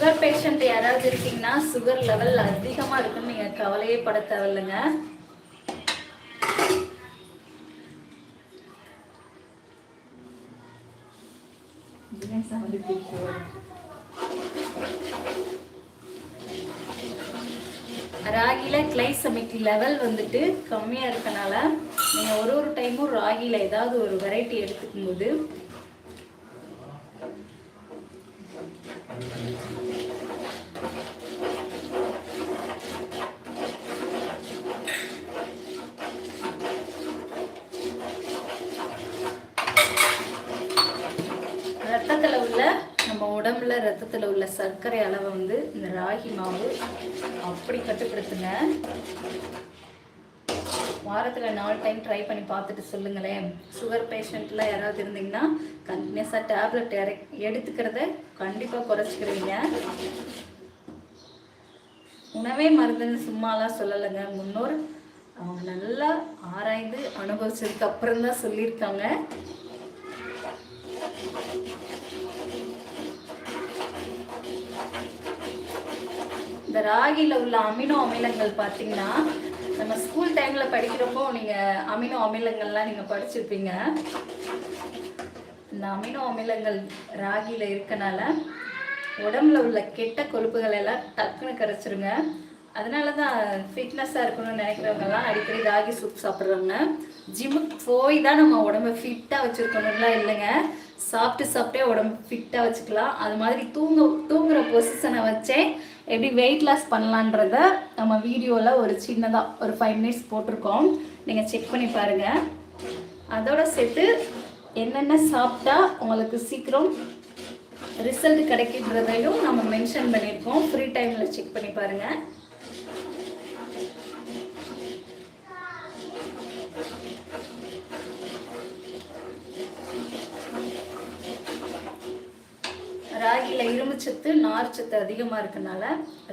Sugar patient யாராவது இருக்கீங்கன்னா sugar level அதிகமாக இருக்குன்னு நீங்கள் கவலையே பட தேவையில்லைங்க. ராகில கிளைசமிக் லெவல் வந்துட்டு கம்மியாக இருக்கனால நீங்கள் ஒரு டைமும் ராகில ஏதாவது ஒரு வெரைட்டி எடுத்துக்கும் போது ரத்தத்தில் உள்ள நம்ம உடம்புல ரத்தத்தில் உள்ள சர்க்கரை அளவை வந்து இந்த ராகி மாவு அப்படி கட்டுப்படுத்துங்க. வாரத்தில் 4 டைம் ட்ரை பண்ணி பார்த்துட்டு சொல்லுங்களேன். சுகர் பேஷண்ட்லாம் யாராவது இருந்தீங்கன்னா கண்டினியூஸாக டேப்லெட் எடுத்துக்கிறத கண்டிப்பாக குறைச்சிக்கிறீங்க. உணவே மருந்துன்னு சும்மாலாம் சொல்லலைங்க. முன்னோர் அவங்க நல்லா ஆராய்ந்து அனுபவிச்சதுக்கு அப்புறம் தான் சொல்லியிருக்காங்க. இந்த ராகில உள்ள அமினோ அமிலங்கள் பார்த்தீங்கன்னா நம்ம ஸ்கூல் டைம்ல படிக்கிறப்போ நீங்க அமினோ அமிலங்கள்லாம் நீங்க படிச்சிருப்பீங்க. இந்த அமினோ அமிலங்கள் ராகில இருக்கனால உடம்புல உள்ள கெட்ட கொழுப்புகள் எல்லாம் டக்குன்னு கரைச்சிருங்க. அதனால தான் ஃபிட்னஸாக இருக்கணும்னு நினைக்கிறவங்கலாம் அடிக்கடி ராகி சூப் சாப்பிட்றாங்க. ஜிம்முக்கு போய் தான் நம்ம உடம்பை ஃபிட்டாக வச்சுருக்கணும்லாம் இல்லைங்க. சாப்பிட்டே உடம்பு ஃபிட்டாக வச்சுக்கலாம். அது மாதிரி தூங்குற பொசிஷனை வச்சே எப்படி வெயிட் லாஸ் பண்ணலான்றத நம்ம வீடியோவில் ஒரு சின்னதாக ஒரு 5 மினிட்ஸ் போட்டிருக்கோம். நீங்கள் செக் பண்ணி பாருங்கள். அதோட சேர்த்து என்னென்ன சாப்பிட்டா உங்களுக்கு சீக்கிரம் ரிசல்ட் கிடைக்கின்றதையும் நம்ம மென்ஷன் பண்ணியிருக்கோம். ஃப்ரீ டைமில் செக் பண்ணி பாருங்கள். ராகில இரும்புச்சத்து நார்ச்சத்து அதிகமாக இருக்கனால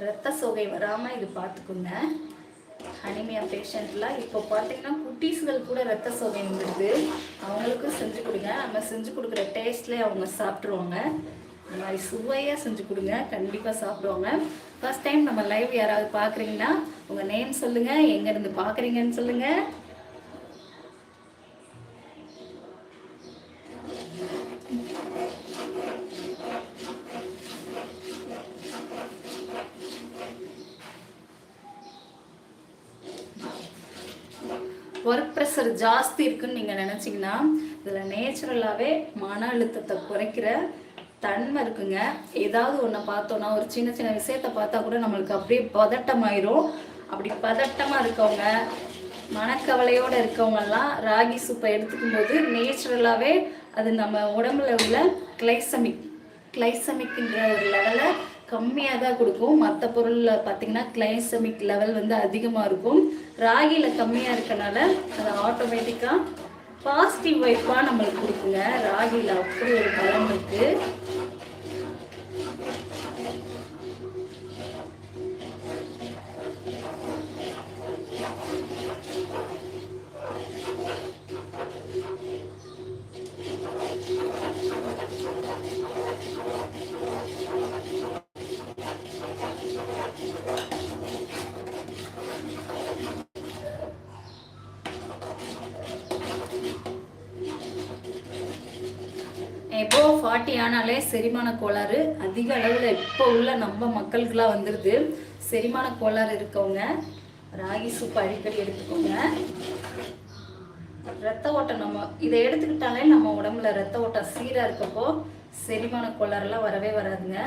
ரத்த சோகை வராமல் இது பார்த்துக்குங்க. அனிமியா பேஷண்ட்லாம் இப்போ பார்த்தீங்கன்னா குட்டீஸ்கள் கூட ரத்த சோகை வந்துடுது. அவங்களுக்கும் செஞ்சு கொடுங்க. நம்ம செஞ்சு கொடுக்குற டேஸ்ட்லேயே அவங்க சாப்பிட்ருவாங்க. இந்த மாதிரி சுவையாக செஞ்சு கொடுங்க, கண்டிப்பாக சாப்பிடுவாங்க. ஃபர்ஸ்ட் டைம் நம்ம லைவ் யாராவது பார்க்குறீங்கன்னா உங்கள் நேம் சொல்லுங்கள், எங்கேருந்து பார்க்குறீங்கன்னு சொல்லுங்கள். ஒர்க் ப்ரெஷர் ஜாஸ்தி இருக்குன்னு நீங்கள் நினச்சிங்கன்னா இதில் நேச்சுரலாகவே மன அழுத்தத்தை குறைக்கிற தன்மை இருக்குங்க. ஏதாவது ஒன்றை பார்த்தோன்னா ஒரு சின்ன விஷயத்தை பார்த்தா கூட நம்மளுக்கு அப்படியே பதட்டமாயிரும். அப்படி பதட்டமாக இருக்கவங்க, மனக்கவலையோடு இருக்கவங்கெல்லாம் ராகி சூப்பை எடுத்துக்கும் போது நேச்சுரலாகவே அது நம்ம உடம்புல உள்ள கிளைசமிக்ன்ற ஒரு லெவலை கம்மியாக தான் கொடுக்கும். மற்ற பொருளில் பார்த்தீங்கன்னா கிளைசமிக் லெவல் வந்து அதிகமாக இருக்கும். ராகியில் கம்மியாக இருக்கனால அது ஆட்டோமேட்டிக்காக பாசிட்டிவ் வைப்பாக நம்மளுக்கு கொடுக்குங்க. ராகியில் அப்படி ஒரு பலம் இருக்குது. இப்போ 40 ஆனாலே செரிமான கோளாறு அதிக அளவில் இப்போ உள்ள நம்ம மக்களுக்கெல்லாம் வந்துடுது. செரிமான கோளாறு இருக்கவங்க ராகி சூப் அடிக்கடி எடுத்துக்கோங்க. ரத்த ஓட்டம் நம்ம இதை எடுத்துக்கிட்டாலே நம்ம உடம்புல ரத்த ஓட்டம் சீராக இருக்கப்போ செரிமான கோளாறுலாம் வரவே வராதுங்க.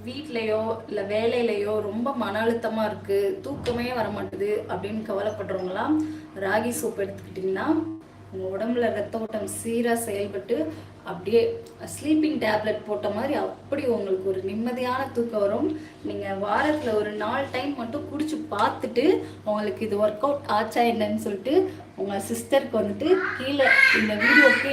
வீட்லேயோ இல்லை வேலையிலையோ ரொம்ப மன அழுத்தமாக இருக்குது, தூக்கமே வர மாட்டுது அப்படின்னு கவலைப்படுறவங்களாம் ராகி சூப் எடுத்துக்கிட்டிங்கன்னா உங்கள் உடம்புல ரத்த ஓட்டம் சீராக செயல்பட்டு அப்படியே ஸ்லீப்பிங் டேப்லெட் போட்ட மாதிரி அப்படி உங்களுக்கு ஒரு நிம்மதியான தூக்கம் வரும். நீங்கள் வாரத்தில் ஒரு 4 டைம் மட்டும் குடிச்சு பார்த்துட்டு உங்களுக்கு இது ஒர்க் அவுட் ஆச்சா என்னன்னு சொல்லிட்டு உங்கள் சிஸ்டருக்கு வந்துட்டு கீழே இந்த வீடியோக்கு